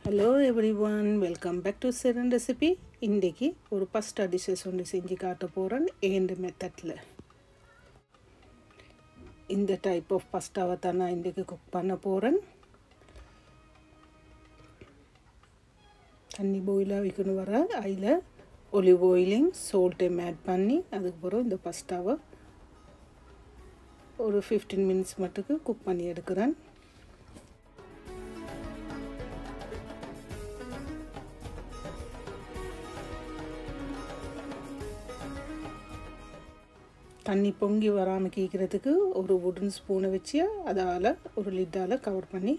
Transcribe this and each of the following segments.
Hello everyone, welcome back to Seran Recipe. இன்றைக்கு ஒரு pasta dishes ஒன்று செஞ்சு காட்ட போகிறேன் இந்த மெத்தடில். இந்த டைப் ஆஃப் பாஸ்டாவை தான் நான் இன்றைக்கு குக் பண்ண போகிறேன். தண்ணி பாயிலாக வைக்கணும் வர அதில் ஒலிவ் ஆயிலையும் சால்ட்டையும் ஆட் பண்ணி அதுக்கப்புறம் இந்த பாஸ்டாவை ஒரு 15 minutes மட்டுக்கு குக் பண்ணி எடுக்கிறேன். தண்ணி பொங்கி வராமல் கேட்குறதுக்கு ஒரு வுடன் ஸ்பூனை வச்சு அதால் ஒரு லிட்டால் கவர் பண்ணி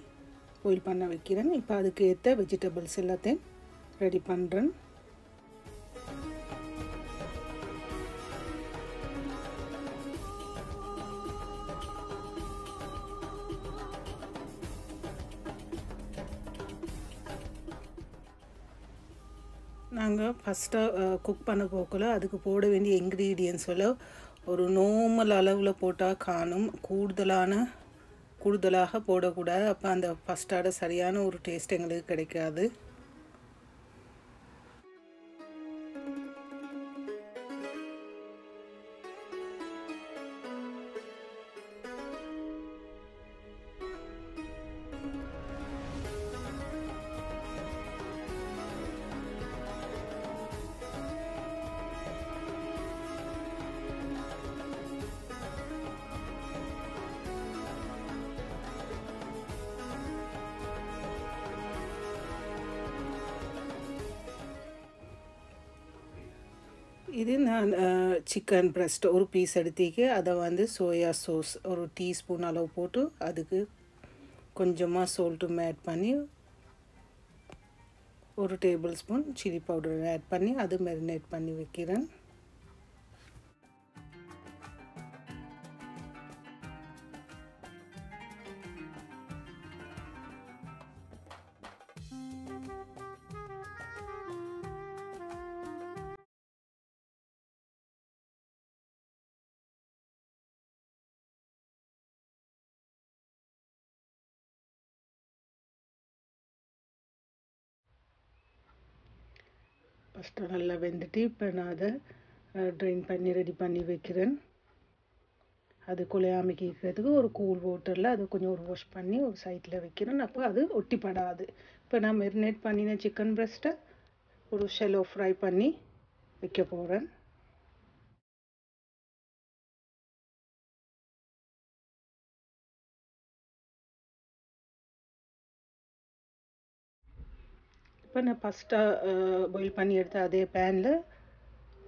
பாயில் பண்ண வைக்கிறேன். இப்போ அதுக்கு ஏற்ற வெஜிடபிள்ஸ் எல்லாத்தையும் ரெடி பண்ணுறேன். நாங்கள் ஃபஸ்ட்டாக குக் பண்ண போக்கில் அதுக்கு போட வேண்டிய இன்க்ரீடியன்ஸில் ஒரு நார்மல் அளவில் போட்டால் காணும், கூடுதலாக போடக்கூடாது. அப்போ அந்த பாஸ்டாவோட சரியான ஒரு டேஸ்ட் எங்களுக்கு கிடைக்காது. இது நான் சிக்கன் பிரஸ்ட் ஒரு பீஸ் எடுத்திக்கு அதை வந்து சோயா சாஸ் ஒரு டீஸ்பூன் அளவு போட்டு அதுக்கு கொஞ்சமாக சால்ட்டும் ஆட் பண்ணி ஒரு table spoon chilli powder add பண்ணி அது மேரினேட் பண்ணி வைக்கிறேன். ஃபஸ்ட்டு நல்லா வெந்துட்டு இப்போ நான் அதை ட்ரைன் பண்ணி ரெடி பண்ணி வைக்கிறேன். அது குழையாமல் கேட்குறதுக்கு ஒரு கூல் வாட்டரில் அது கொஞ்சம் ஒரு வாஷ் பண்ணி ஒரு சைடில் வைக்கிறேன். அப்போ அது ஒட்டிப்படாது. இப்போ நான் மெரினேட் பண்ணின சிக்கன் பிரஸ்ட்டை ஒரு ஷெலோ ஃப்ரை பண்ணி வைக்க போகிறேன். இப்போ நான் ஃபஸ்ட்டாக பாயில் பண்ணி எடுத்த அதே பேனில்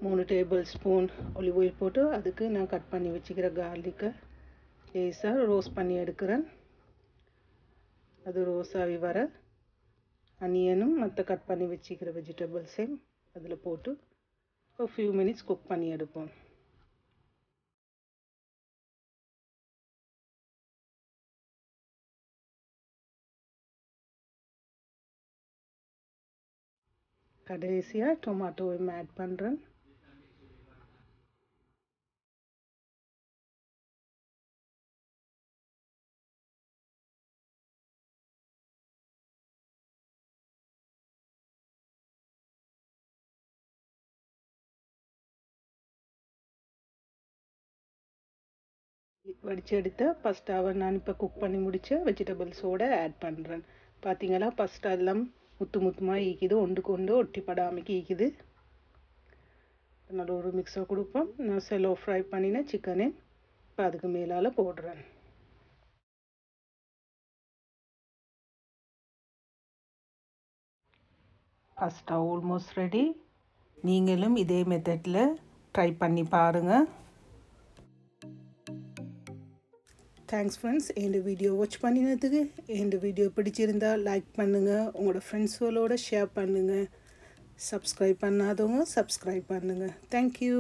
3 டேபிள் ஸ்பூன் ஒலிவ் ஆயில் போட்டு அதுக்கு நான் கட் பண்ணி வச்சுக்கிற கார்லிக்கை லேசாக ரோஸ்ட் பண்ணி எடுக்கிறேன். அது ரோஸாகி வர அனியனும் மற்ற கட் பண்ணி வச்சுக்கிற வெஜிடபிள்ஸையும் அதில் போட்டு ஒரு ஃபியூ மினிட்ஸ் குக் பண்ணி எடுப்போம். கடைசியாக டொமாட்டோவையும் ஆட் பண்ணுறேன். வடிச்செடுத்த பாஸ்டாவை நான் இப்போ குக் பண்ணி முடித்த வெஜிடபிள்ஸோடு ஆட் பண்ணுறேன். பார்த்தீங்களா பாஸ்டா எல்லாம் முத்துமாக ஈக்குது, ஒன்றுக்கு ஒன்று ஒட்டிப்படாமல் ஈக்குது. நல்ல ஒரு மிக்ஸை கொடுப்போம். நான் செலோ ஃப்ரை பண்ணின சிக்கனே இப்போ அதுக்கு மேலால் போடுறேன். பாஸ்டா ஆல்மோஸ்ட் ரெடி. நீங்களும் இதே மெத்தடில் ட்ரை பண்ணி பாருங்கள். தேங்க்ஸ் ஃப்ரெண்ட்ஸ், இந்த வீடியோ வாட்ச் பண்ணினதுக்கு. இந்த வீடியோ பிடிச்சிருந்தால் லைக் பண்ணுங்கள், உங்களோட ஃப்ரெண்ட்ஸுகளோட ஷேர் பண்ணுங்கள். சப்ஸ்கிரைப் பண்ணாதவங்க சப்ஸ்கிரைப் பண்ணுங்கள். தேங்க்யூ.